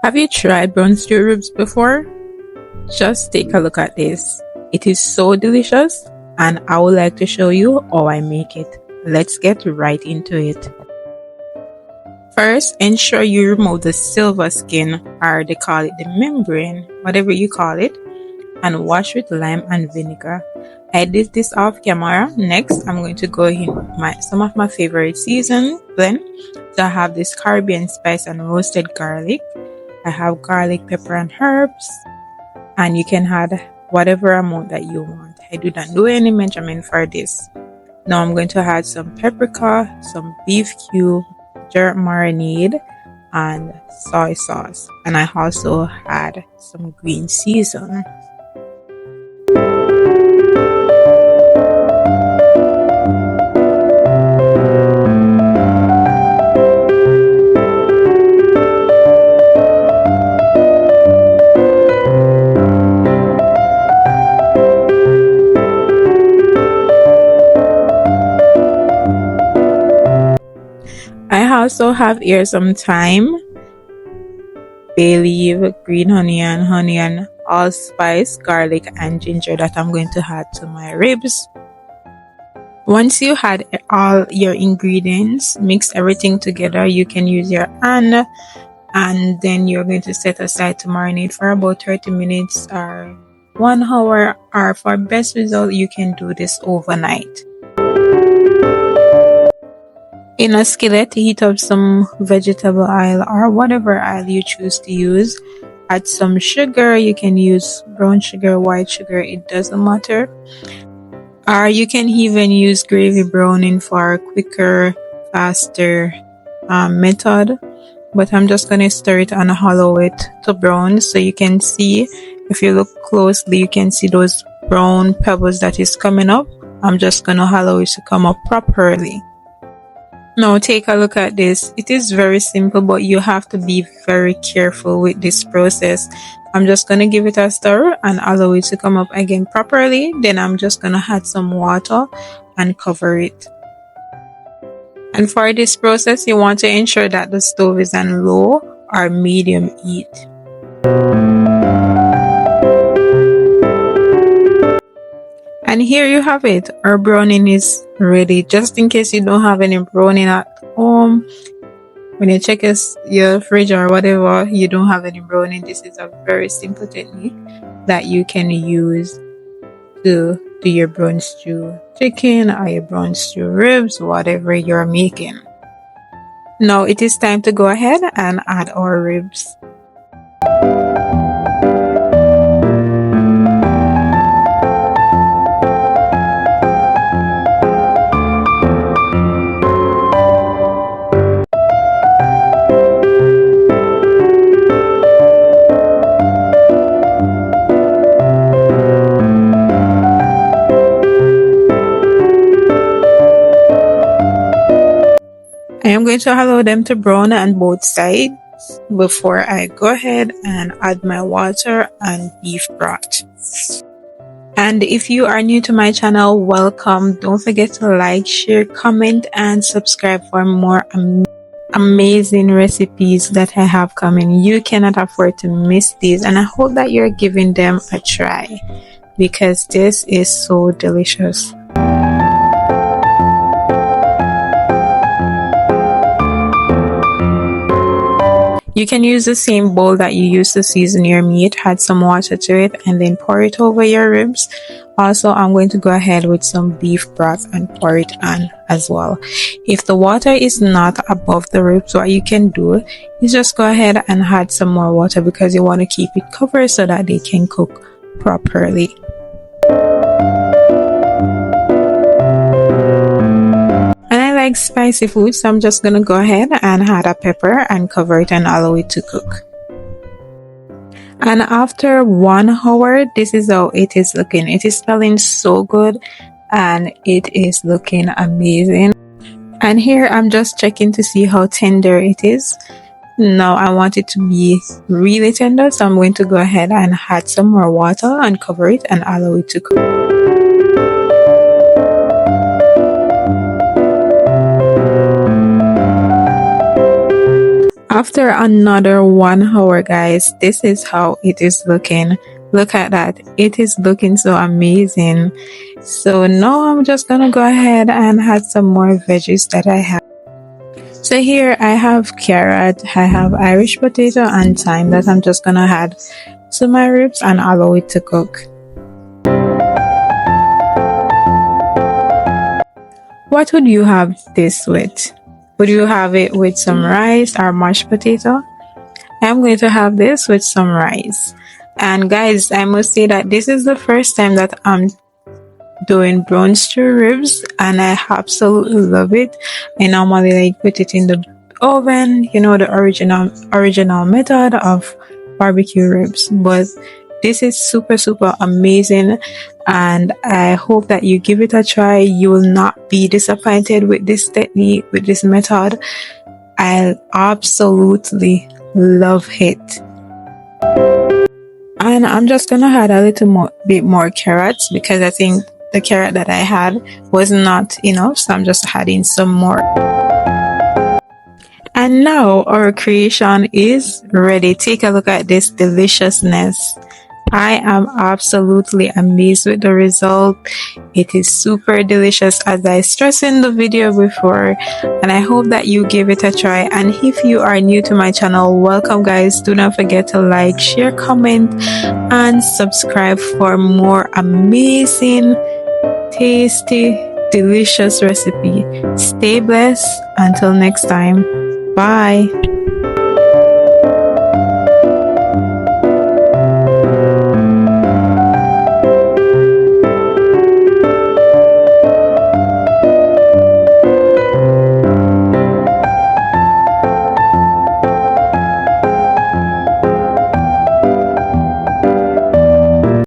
Have you tried brown stew ribs before? Just take a look at this. It is so delicious and I would like to show you how I make it. Let's get right into it. First, ensure you remove the silver skin, or they call it the membrane, whatever you call it, and wash with lime and vinegar. I did this off camera. Next, I'm going to go in with some of my favorite season blend. So I have this Caribbean spice and roasted garlic. I have garlic, pepper, and herbs. And you can add whatever amount that you want. I do not do any measurement for this. Now I'm going to add some paprika, some beef cube, jerk marinade, and soy sauce. And I also add some green season. I also have here some thyme, bay leaf, green onion, and allspice, garlic, and ginger that I'm going to add to my ribs. Once you add all your ingredients, mix everything together, you can use your hand, and then you're going to set aside to marinate for about 30 minutes or 1 hour, or for best result, you can do this overnight. In a skillet, heat up some vegetable oil or whatever oil you choose to use. Add some sugar. You can use brown sugar, white sugar, it doesn't matter. Or you can even use gravy browning for a quicker, faster method. But I'm just going to stir it and hollow it to brown. So you can see, if you look closely, you can see those brown pebbles that is coming up. I'm just going to hollow it to come up properly. Now take a look at this. It is very simple, but you have to be very careful with this process. I'm just going to give it a stir and allow it to come up again properly. Then I'm just going to add some water and cover it. And for this process, you want to ensure that the stove is on low or medium heat. And here you have it. Our browning is ready. Just in case you don't have any browning at home, when you check your fridge or whatever, you don't have any browning, this is a very simple technique that you can use to do your brown stew chicken or your brown stew ribs, whatever you're making. Now it is time to go ahead and add our ribs. I am going to allow them to brown on both sides before I go ahead and add my water and beef broth. And if you are new to my channel, welcome. Don't forget to like, share, comment, and subscribe for more amazing recipes that I have coming. You cannot afford to miss these, and I hope that you're giving them a try because this is so delicious. You can use the same bowl that you use to season your meat, add some water to it, and then pour it over your ribs. Also, I'm going to go ahead with some beef broth and pour it on as well. If the water is not above the ribs, what you can do is just go ahead and add some more water because you want to keep it covered so that they can cook properly. Spicy food, so I'm just gonna go ahead and add a pepper and cover it and allow it to cook. And after 1 hour, this is how it is looking. It is smelling so good and it is looking amazing. And here I'm just checking to see how tender it is. Now I want it to be really tender, so I'm going to go ahead and add some more water and cover it and allow it to cook. After another 1 hour, guys, this is how it is looking. Look at that. It is looking so amazing. So now I'm just gonna go ahead and add some more veggies that I have. So here I have carrot, I have Irish potato and thyme that I'm just gonna add to my ribs and allow it to cook. What would you have this with? Would you have it with some rice or mashed potato? I'm going to have this with some rice. And guys, I must say that this is the first time that I'm doing brown stew ribs and I absolutely love it. I normally like put it in the oven, you know, the original method of barbecue ribs, but this is super amazing and I hope that you give it a try. You will not be disappointed with this technique, with this method. I absolutely love it. And I'm just gonna add a little bit more carrots because I think the carrot that I had was not enough, so I'm just adding some more. And now our creation is ready. Take a look at this deliciousness. I am absolutely amazed with the result. It is super delicious, as I stressed in the video before, and I hope that you give it a try. And if you are new to my channel, welcome guys. Do not forget to like, share, comment and subscribe for more amazing, tasty, delicious recipe. Stay blessed until next time. Bye.